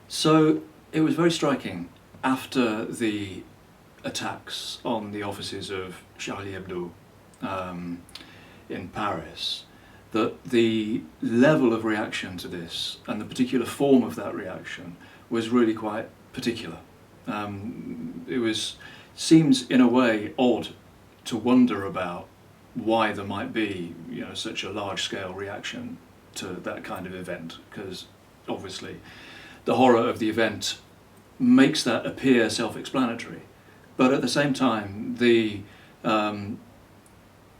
So it was very striking after the attacks on the offices of Charlie Hebdo in Paris that the level of reaction to this and the particular form of that reaction was really quite particular. Seems in a way odd to wonder about why there might be, such a large-scale reaction to that kind of event, because obviously the horror of the event makes that appear self-explanatory. But at the same time, the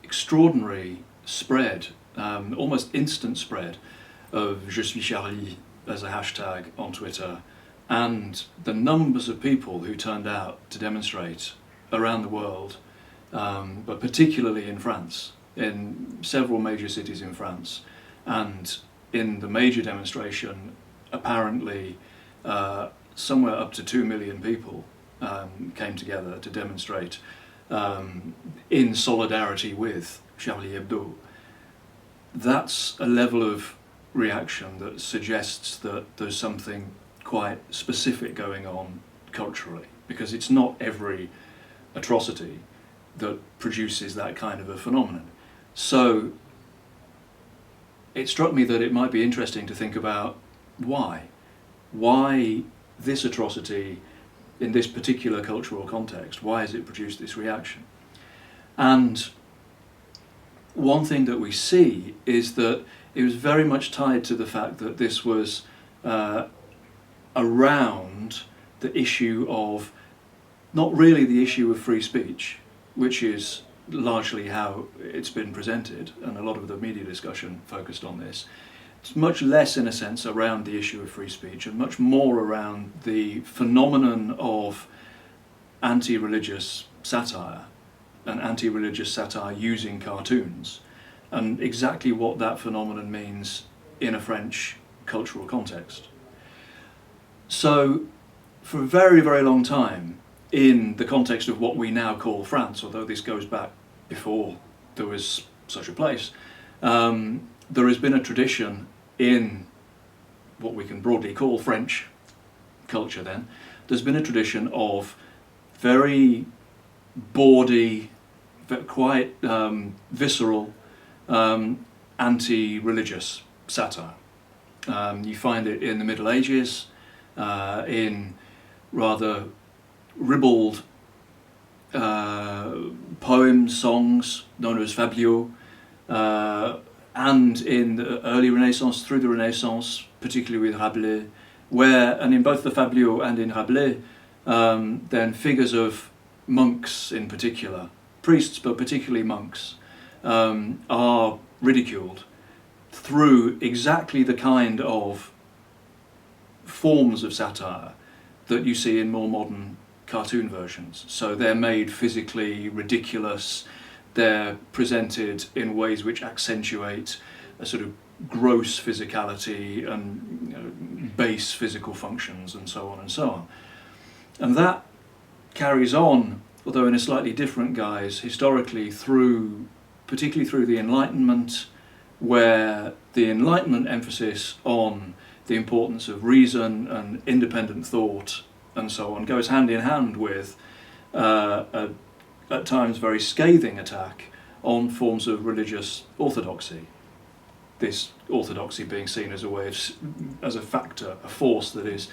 extraordinary spread, almost instant spread, of Je suis Charlie as a hashtag on Twitter, and the numbers of people who turned out to demonstrate around the world, but particularly in France, in several major cities in France, and in the major demonstration, apparently somewhere up to 2 million people came together to demonstrate in solidarity with Charlie Hebdo. That's a level of reaction that suggests that there's something quite specific going on culturally, because it's not every atrocity that produces that kind of a phenomenon. So it struck me that it might be interesting to think about why this atrocity in this particular cultural context, why has it produced this reaction? And one thing that we see is that it was very much tied to the fact that this was around the issue of, not really the issue of free speech, which is largely how it's been presented, and a lot of the media discussion focused on this. It's much less, in a sense, around the issue of free speech and much more around the phenomenon of anti-religious satire and anti-religious satire using cartoons, and exactly what that phenomenon means in a French cultural context. So for a very, very long time, in the context of what we now call France, although this goes back before there was such a place, there has been a tradition in what we can broadly call French culture then. There's been a tradition of very bawdy, quite visceral, anti-religious satire. You find it in the Middle Ages, in rather ribald poems, songs known as Fabliaux, and in the early Renaissance, through the Renaissance, particularly with Rabelais, and in both the Fabliaux and in Rabelais, then figures of monks in particular, priests but particularly monks, are ridiculed through exactly the kind of forms of satire that you see in more modern cartoon versions. So they're made physically ridiculous, they're presented in ways which accentuate a sort of gross physicality and base physical functions and so on and so on. And that carries on, although in a slightly different guise, historically particularly through the Enlightenment, where the Enlightenment emphasis on the importance of reason and independent thought and so on goes hand in hand with at times very scathing attack on forms of religious orthodoxy. This orthodoxy being seen as a way of, as a factor, a force that is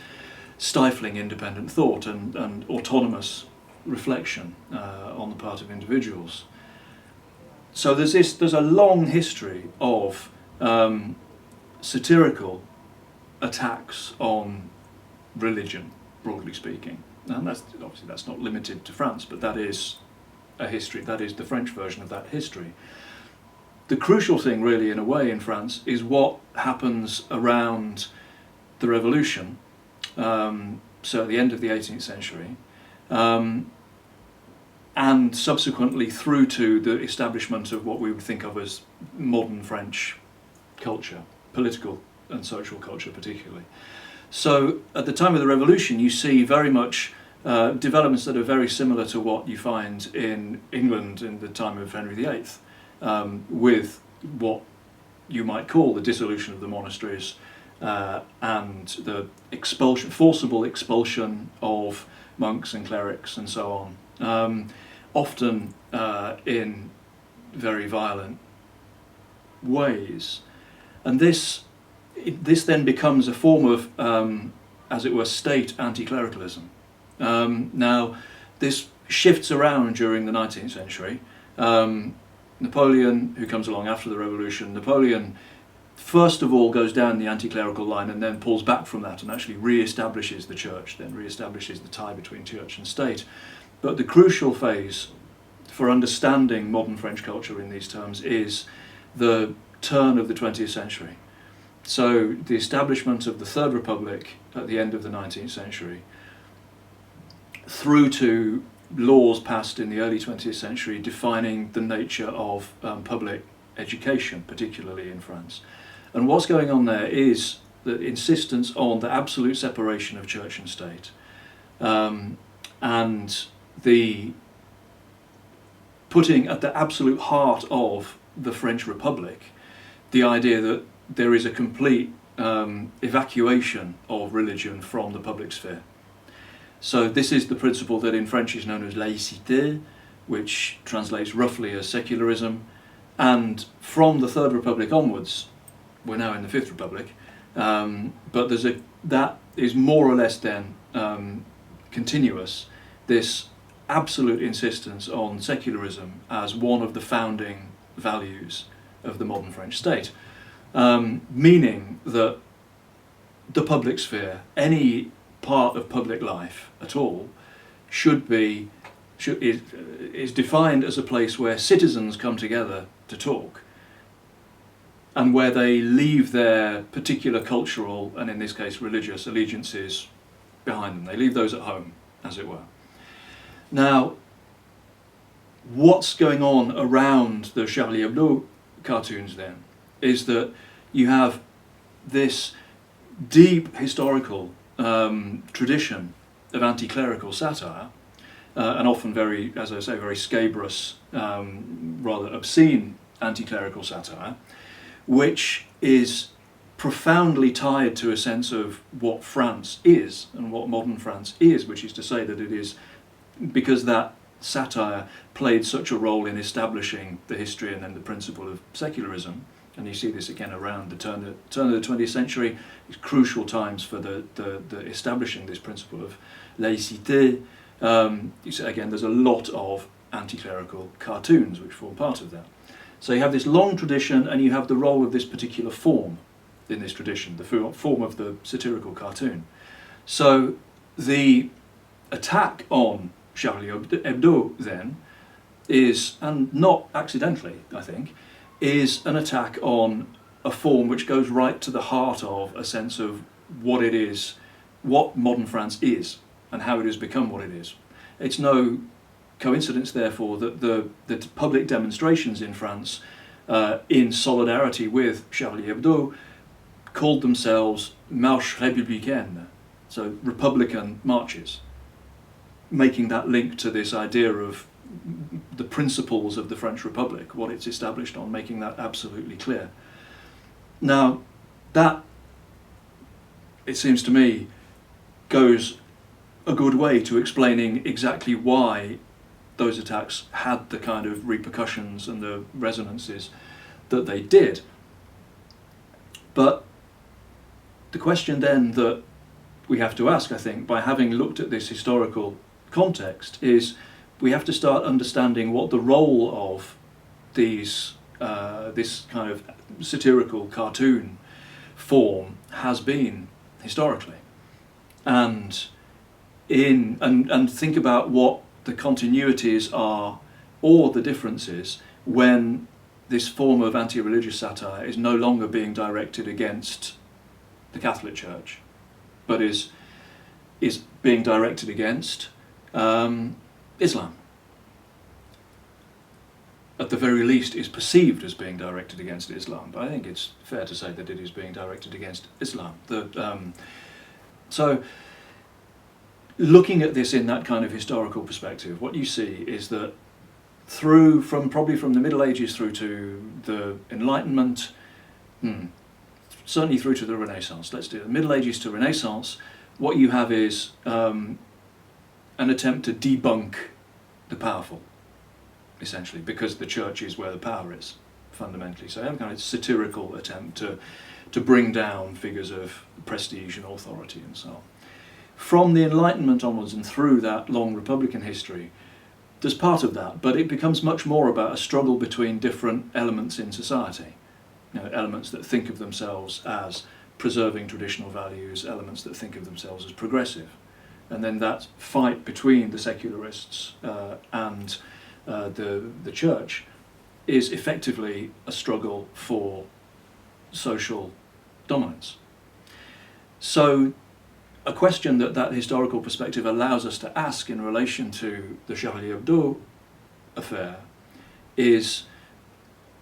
stifling independent thought and autonomous reflection on the part of individuals. So there's a long history of satirical attacks on religion, broadly speaking. And that's not limited to France, but that is a history, that is the French version of that history. The crucial thing really in a way in France is what happens around the revolution, so at the end of the 18th century, and subsequently through to the establishment of what we would think of as modern French culture, political and social culture particularly. So at the time of the revolution you see very much developments that are very similar to what you find in England in the time of Henry VIII, with what you might call the dissolution of the monasteries and the forcible expulsion of monks and clerics and so on, often in very violent ways. And this then becomes a form of, as it were, state anti-clericalism. Now, this shifts around during the 19th century. Napoleon, who comes along after the revolution, Napoleon first of all goes down the anti-clerical line and then pulls back from that and actually re-establishes the church, then re-establishes the tie between church and state. But the crucial phase for understanding modern French culture in these terms is the turn of the 20th century. So the establishment of the Third Republic at the end of the 19th century, through to laws passed in the early 20th century defining the nature of public education, particularly in France. And what's going on there is the insistence on the absolute separation of church and state, and the putting at the absolute heart of the French Republic the idea that there is a complete evacuation of religion from the public sphere. So this is the principle that in French is known as laïcité, which translates roughly as secularism, and from the Third Republic onwards, we're now in the Fifth Republic, but that is more or less then continuous, this absolute insistence on secularism as one of the founding values of the modern French state, meaning that the public sphere, any part of public life at all, is defined as a place where citizens come together to talk, and where they leave their particular cultural, and in this case religious, allegiances behind them. They leave those at home, as it were. Now, what's going on around the Charlie Hebdo cartoons then is that you have this deep historical tradition of anti-clerical satire, and often very, as I say, very scabrous, rather obscene anti-clerical satire, which is profoundly tied to a sense of what France is and what modern France is, which is to say that it is, because that satire played such a role in establishing the history and then the principle of secularism, and you see this again around the turn of the 20th century, it's crucial times for the establishing this principle of laïcité. You see, again, there's a lot of anti-clerical cartoons which form part of that. So you have this long tradition, and you have the role of this particular form in this tradition, the form of the satirical cartoon. So the attack on Charlie Hebdo then is, and not accidentally, I think, is an attack on a form which goes right to the heart of a sense of what it is, what modern France is, and how it has become what it is. It's no coincidence, therefore, that the public demonstrations in France, in solidarity with Charlie Hebdo, called themselves Marches républicaines, so Republican marches, making that link to this idea of the principles of the French Republic, what it's established on, making that absolutely clear. Now, that, it seems to me, goes a good way to explaining exactly why those attacks had the kind of repercussions and the resonances that they did. But the question then that we have to ask, I think, by having looked at this historical context, is we have to start understanding what the role of these this kind of satirical cartoon form has been historically, and think about what the continuities are or the differences when this form of anti-religious satire is no longer being directed against the Catholic Church, but is being directed against Islam. At the very least, is perceived as being directed against Islam, but I think it's fair to say that it is being directed against Islam. So, looking at this in that kind of historical perspective, what you see is that probably from the Middle Ages through to the Enlightenment, certainly through to the Renaissance. Let's do the Middle Ages to Renaissance. What you have is an attempt to debunk the powerful, essentially, because the church is where the power is, fundamentally. So a kind of satirical attempt to bring down figures of prestige and authority and so on. From the Enlightenment onwards and through that long Republican history, there's part of that, but it becomes much more about a struggle between different elements in society. You know, elements that think of themselves as preserving traditional values, elements that think of themselves as progressive. And then that fight between the secularists and the church is effectively a struggle for social dominance. So a question that historical perspective allows us to ask in relation to the Charlie Hebdo affair is,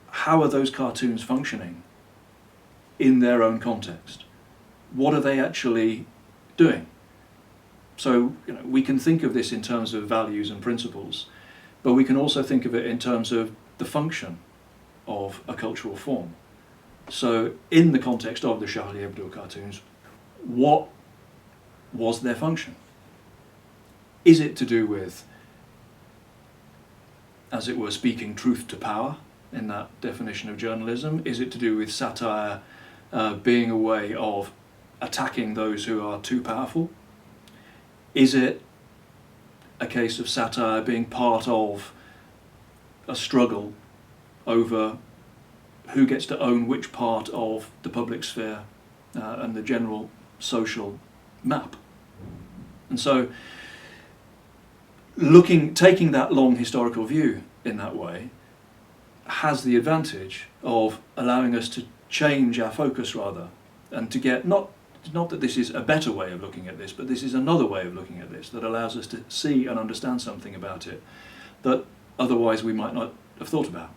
how are those cartoons functioning in their own context? What are they actually doing? So, you know, we can think of this in terms of values and principles, but we can also think of it in terms of the function of a cultural form. So in the context of the Charlie Hebdo cartoons, what was their function? Is it to do with, as it were, speaking truth to power in that definition of journalism? Is it to do with satire being a way of attacking those who are too powerful? Is it a case of satire being part of a struggle over who gets to own which part of the public sphere and the general social map? And so taking that long historical view in that way has the advantage of allowing us to change our focus rather, and to get not that this is a better way of looking at this, but this is another way of looking at this that allows us to see and understand something about it that otherwise we might not have thought about.